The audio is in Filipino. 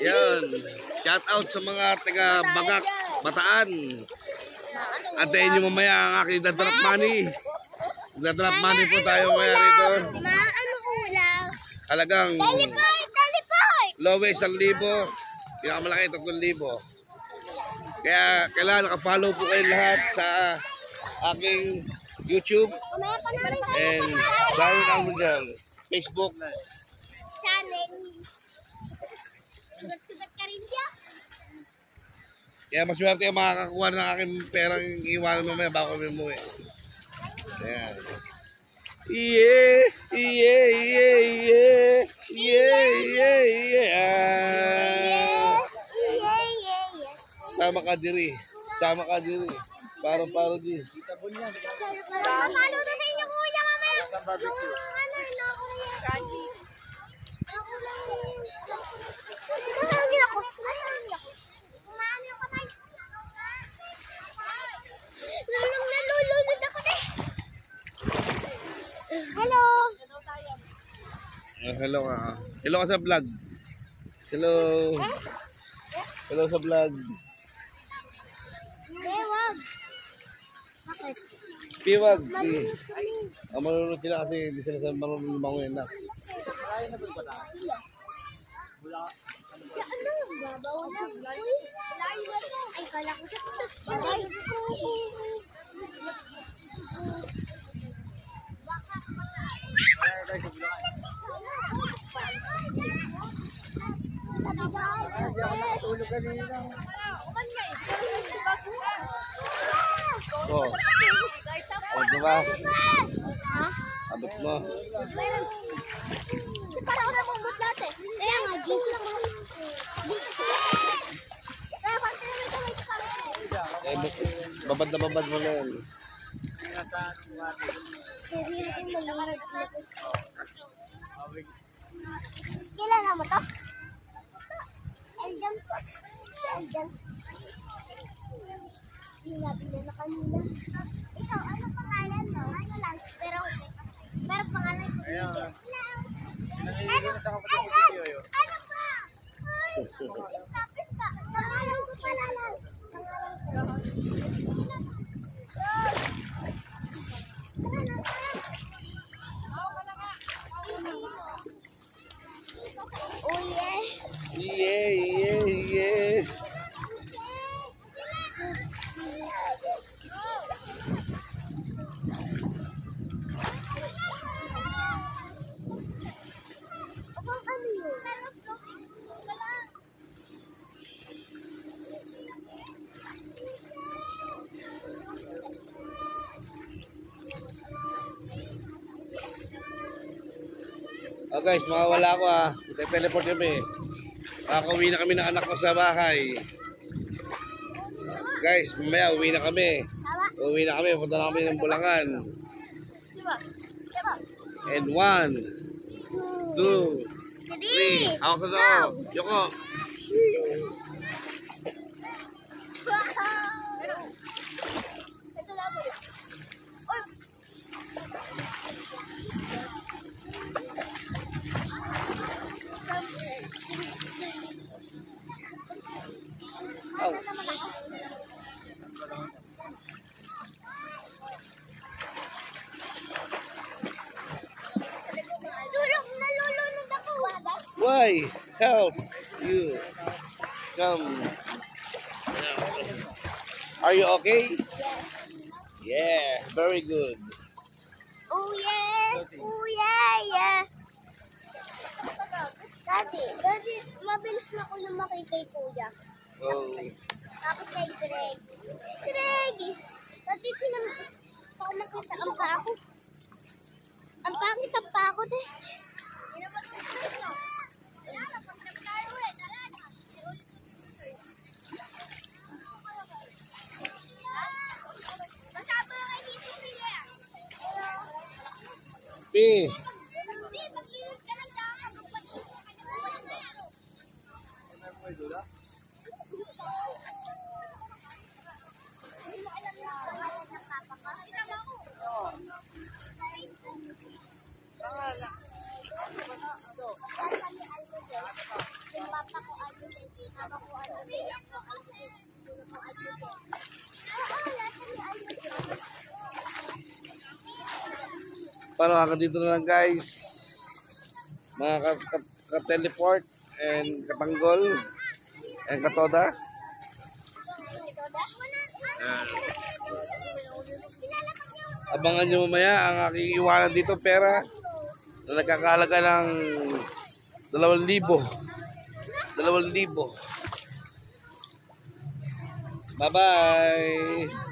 Yan. Shout out sa mga taga Bagak, Bataan. Antayin nyo mamaya ang aking dadrop money. Dadrop money po tayo mamaya rito. Ano ulam? Halagang Teleport! Teleport! lowest 1,000. Pinakamalaki 3,000. Kaya kailangan naka-follow po kayo lahat sa aking YouTube Kumaya pa namin tayo and Darren Almudjal Facebook. channel. Sugat-sugat ka rin siya. Kaya maswerte yung makakakuha ng aking perang iwanan mamaya bago kami umuwi. Ayan. Yeah, yeah, yeah, yeah, yeah, yeah, yeah. Sama ka diri. Sama ka diri. Paro di. Papalo na sa inyo kuya mamaya. Yung ano, Kaji. Nahangin ako. Umaano yung kamay. Nalulunod ako na. Hello. Hello ka. Hello ka sa vlog. Hello. Hello sa vlog. Wag. Bakit? Piwag. Manunod sila kasi hindi sila sa marunong lumangoy na. Babaw na. Ay, kala ko siya. Tulog kanina. Oh. Oh, diba? Abot mo. Para ako namumot dati. Kaya nga, dito lang ako. Kaya pag tinamay ka may kami. Babad na babad mo na yan. Kilala mo to? Eljan po. Eljan. Sinabi na kanina. Ikaw, ano pangalan mo? Ano lang? Pero pangalan ko. Ano? Ano ba? Tapos ka. Pangalan ko pala lang. Oh yeah. Yeah, yeah, yeah. Oh guys, mawawala ako ah. Teleport kami. Kakauwi na kami ng anak ko sa bahay. Guys, mamaya uwi na kami. Uwi na kami, punta na kami ng Bulangan. And 1, 2, 3. Ako sa loob. Yoko. Ito lang mo. Oh. Tulog, nalulunod ako. Why? Help you. Come. Are you okay? Yeah, very good. Oh yeah. Oh yeah, yeah. Daddy, mabilis na ako lumaki kay kuya. Oh. Tapos kay Greg. Greg! Dati ako makita ang pa ako. Ang pangit ang pa ako, te. Hindi naman ang Greg, no? P. Yung papa ko, ano? Paano hanggang dito na lang guys. Mga ka-teleport and katanggol and katoda. Abangan nyo mamaya ang aking iwanan dito pera na nagkakahalaga ng 2,000. 2,000. Bye-bye!